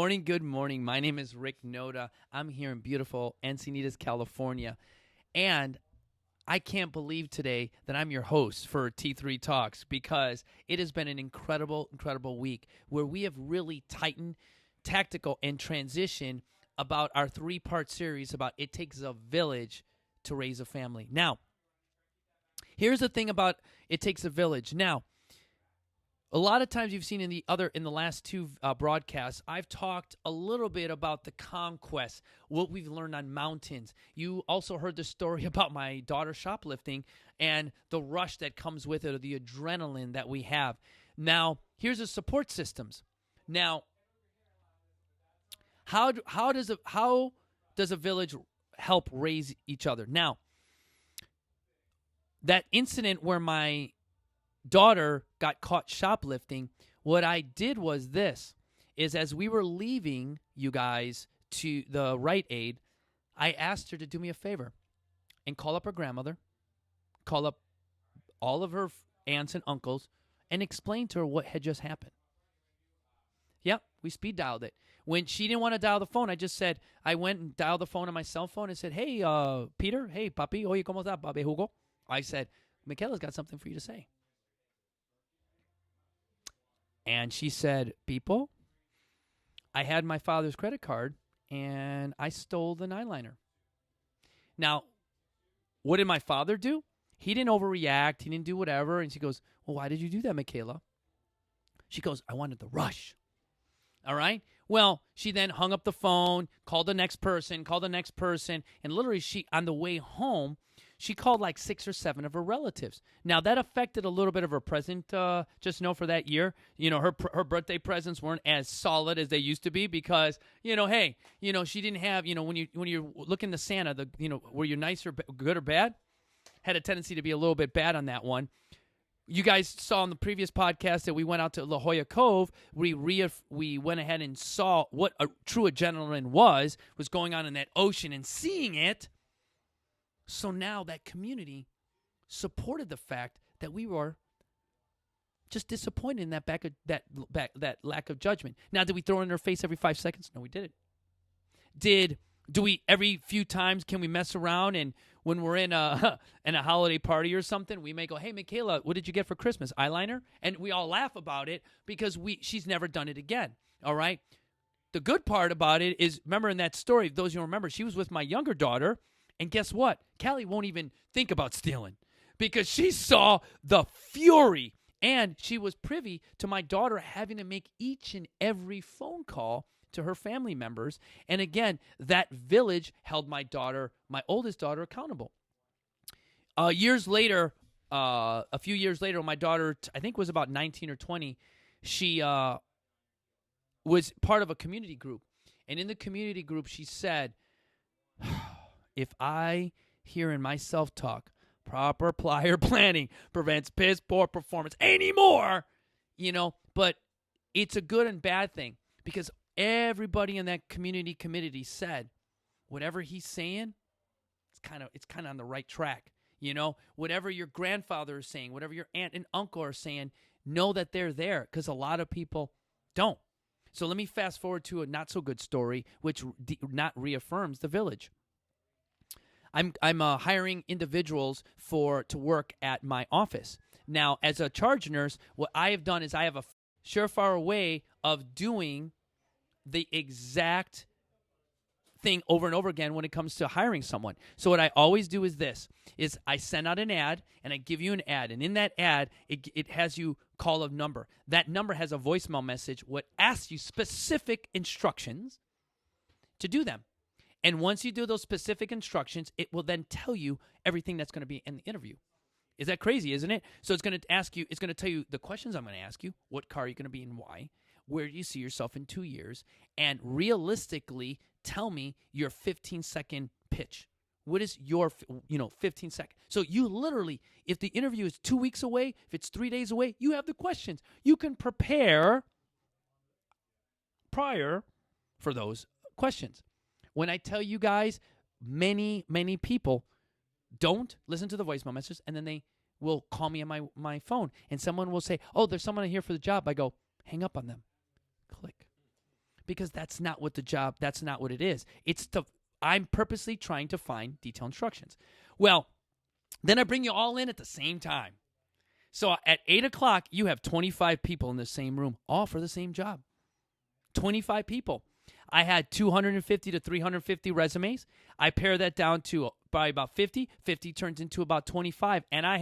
morning. Good morning. My name is Rick Noda. I'm here in beautiful Encinitas, California. And I can't believe today that I'm your host for T3 Talks because it has been an incredible, incredible week where we have really tightened tactical and transition about our three-part series about it takes a village to raise a family. Now, here's the thing about it takes a village. Now, a lot of times you've seen in the last two broadcasts, I've talked a little bit about the conquest, what we've learned on mountains. You also heard the story about my daughter shoplifting and the rush that comes with it, or the adrenaline that we have. Now, here's the support systems. Now, how does a village help raise each other? Now, that incident where my daughter got caught shoplifting, what I did was this, is as we were leaving, you guys, to the Rite Aid, I asked her to do me a favor and call up her grandmother, call up all of her aunts and uncles, and explain to her what had just happened. Yep, we speed dialed it. When she didn't want to dial the phone, I went and dialed the phone on my cell phone and said, hey, Peter, hey, papi, oye, ¿cómo está, papi Hugo? I said, Michaela's got something for you to say. And she said, People, I had my father's credit card, and I stole the eyeliner. Now, what did my father do? He didn't overreact. He didn't do whatever. And she goes, well, why did you do that, Michaela? She goes, I wanted the rush. All right? Well, she then hung up the phone, called the next person, and literally on the way home, she called like 6 or 7 of her relatives. Now, that affected a little bit of her present, just know for that year. You know, her birthday presents weren't as solid as they used to be because, hey, she didn't have, when you're looking to Santa, were you nice or good or bad? Had a tendency to be a little bit bad on that one. You guys saw in the previous podcast that we went out to La Jolla Cove. We went ahead and saw what a true adrenaline was going on in that ocean and seeing it. So now that community supported the fact that we were just disappointed in that lack of judgment. Now, did we throw it in their face every 5 seconds? No, we didn't. Do we every few times can we mess around, and when we're in a holiday party or something, we may go, hey, Michaela, what did you get for Christmas? Eyeliner? And we all laugh about it because she's never done it again. All right? The good part about it is, remember in that story, those you remember, she was with my younger daughter. And guess what? Callie won't even think about stealing because she saw the fury, and she was privy to my daughter having to make each and every phone call to her family members. And again, that village held my oldest daughter, accountable. A few years later, my daughter, I think was about 19 or 20, she was part of a community group. And in the community group, she said, if I hear in my self-talk, proper prior planning prevents piss poor performance anymore, but it's a good and bad thing because everybody in that community said, whatever he's saying, it's kind of on the right track. Whatever your grandfather is saying, whatever your aunt and uncle are saying, know that they're there because a lot of people don't. So let me fast forward to a not so good story, which not reaffirms the village. I'm hiring individuals to work at my office. Now, as a charge nurse, what I have done is I have a surefire way of doing the exact thing over and over again when it comes to hiring someone. So what I always do is this, is I send out an ad and I give you an ad. And in that ad, it has you call a number. That number has a voicemail message what asks you specific instructions to do them. And once you do those specific instructions, it will then tell you everything that's going to be in the interview. Is that crazy, isn't it? So it's going to tell you the questions I'm going to ask you, what car are you going to be in, why, where do you see yourself in 2 years, and realistically tell me your 15-second pitch. What is your 15 second? So you literally, if the interview is 2 weeks away, if it's 3 days away, you have the questions. You can prepare prior for those questions. When I tell you guys, many people don't listen to the voicemail messages, and then they will call me on my phone, and someone will say, oh, there's someone here for the job. I go, hang up on them. Click. because that's not what it is. I'm purposely trying to find detailed instructions. Well, then I bring you all in at the same time. So at 8 o'clock, you have 25 people in the same room, all for the same job. 25 people. I had 250 to 350 resumes. I pare that down to probably about 50. 50 turns into about 25. And I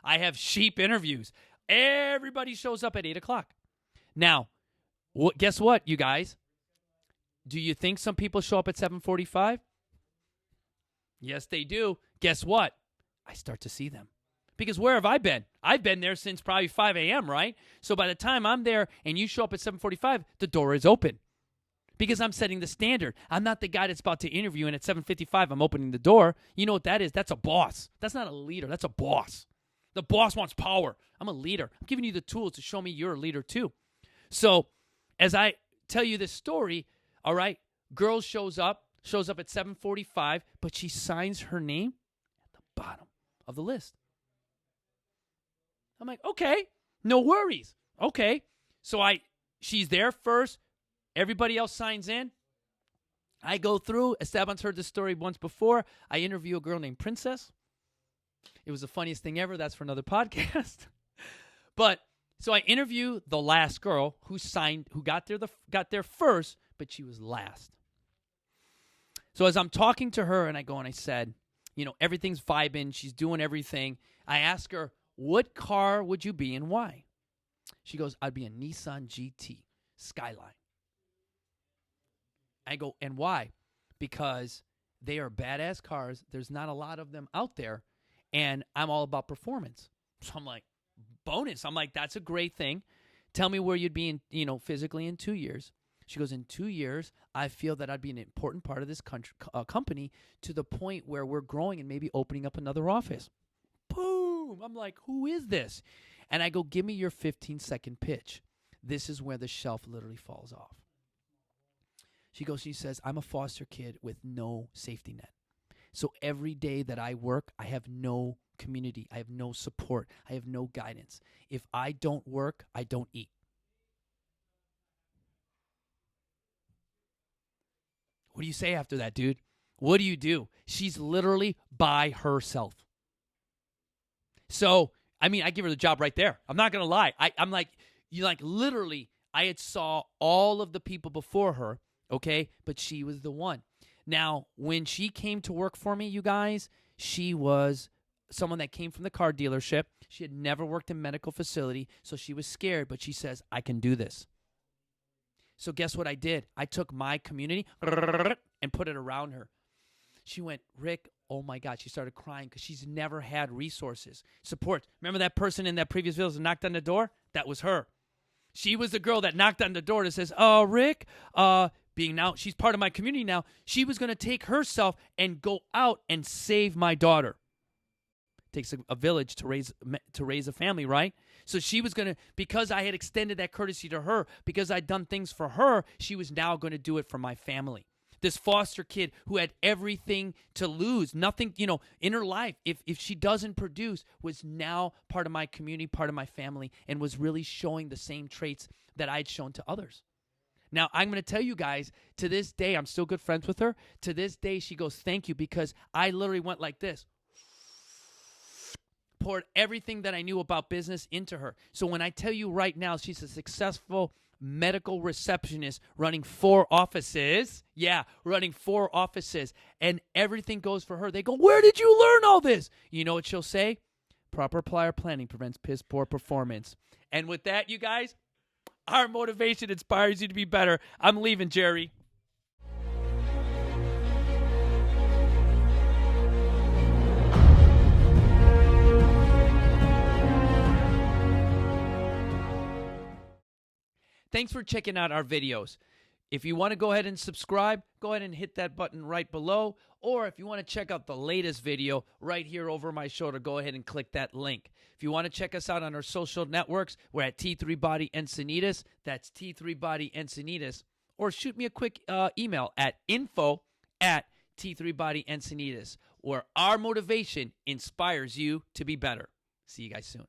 have sheep interviews. Everybody shows up at 8 o'clock. Now, guess what, you guys? Do you think some people show up at 7:45? Yes, they do. Guess what? I start to see them. Because where have I been? I've been there since probably 5 a.m., right? So by the time I'm there and you show up at 7:45, the door is open. Because I'm setting the standard. I'm not the guy that's about to interview, and at 7:55, I'm opening the door. You know what that is? That's a boss. That's not a leader. That's a boss. The boss wants power. I'm a leader. I'm giving you the tools to show me you're a leader too. So as I tell you this story, all right, girl shows up at 7:45, but she signs her name at the bottom of the list. I'm like, okay, no worries. Okay. So she's there first. Everybody else signs in. I go through. Esteban's heard this story once before. I interview a girl named Princess. It was the funniest thing ever. That's for another podcast. But so I interview the last girl who got there first, but she was last. So as I'm talking to her, and I said, everything's vibing. She's doing everything. I ask her, what car would you be and why? She goes, I'd be a Nissan GT Skyline. I go, and why? Because they are badass cars. There's not a lot of them out there, and I'm all about performance. So I'm like, bonus. I'm like, that's a great thing. Tell me where you'd be in, physically in 2 years. She goes, in 2 years, I feel that I'd be an important part of this company to the point where we're growing and maybe opening up another office. Boom. I'm like, who is this? And I go, give me your 15-second pitch. This is where the shelf literally falls off. She says, I'm a foster kid with no safety net. So every day that I work, I have no community. I have no support. I have no guidance. If I don't work, I don't eat. What do you say after that, dude? What do? She's literally by herself. So, I give her the job right there. I'm not going to lie. I'm like, literally, I had saw all of the people before her, okay? But she was the one. Now, when she came to work for me, you guys, she was someone that came from the car dealership. She had never worked in a medical facility, so she was scared, but she says, I can do this. So guess what I did? I took my community and put it around her. She went, Rick, oh my God. She started crying because she's never had resources, support. Remember that person in that previous video that knocked on the door? That was her. She was the girl that knocked on the door that says, Rick, being now, she's part of my community now. She was going to take herself and go out and save my daughter. It takes a village to raise a family, right? So she was going to, because I had extended that courtesy to her, because I'd done things for her, she was now going to do it for my family. This foster kid who had everything to lose, nothing, in her life, if she doesn't produce, was now part of my community, part of my family, and was really showing the same traits that I'd shown to others. Now, I'm going to tell you guys, to this day, I'm still good friends with her. To this day, she goes, thank you, because I literally went like this. Poured everything that I knew about business into her. So when I tell you right now, she's a successful medical receptionist running 4 offices. Yeah, running 4 offices. And everything goes for her. They go, where did you learn all this? You know what she'll say? Proper prior planning prevents piss poor performance. And with that, you guys, our motivation inspires you to be better. I'm leaving, Jerry. Thanks for checking out our videos. If you want to go ahead and subscribe, go ahead and hit that button right below. Or if you want to check out the latest video right here over my shoulder, go ahead and click that link. If you want to check us out on our social networks, we're at T3 Body Encinitas. That's T3 Body Encinitas. Or shoot me a quick email at info@T3 Body Encinitas, where our motivation inspires you to be better. See you guys soon.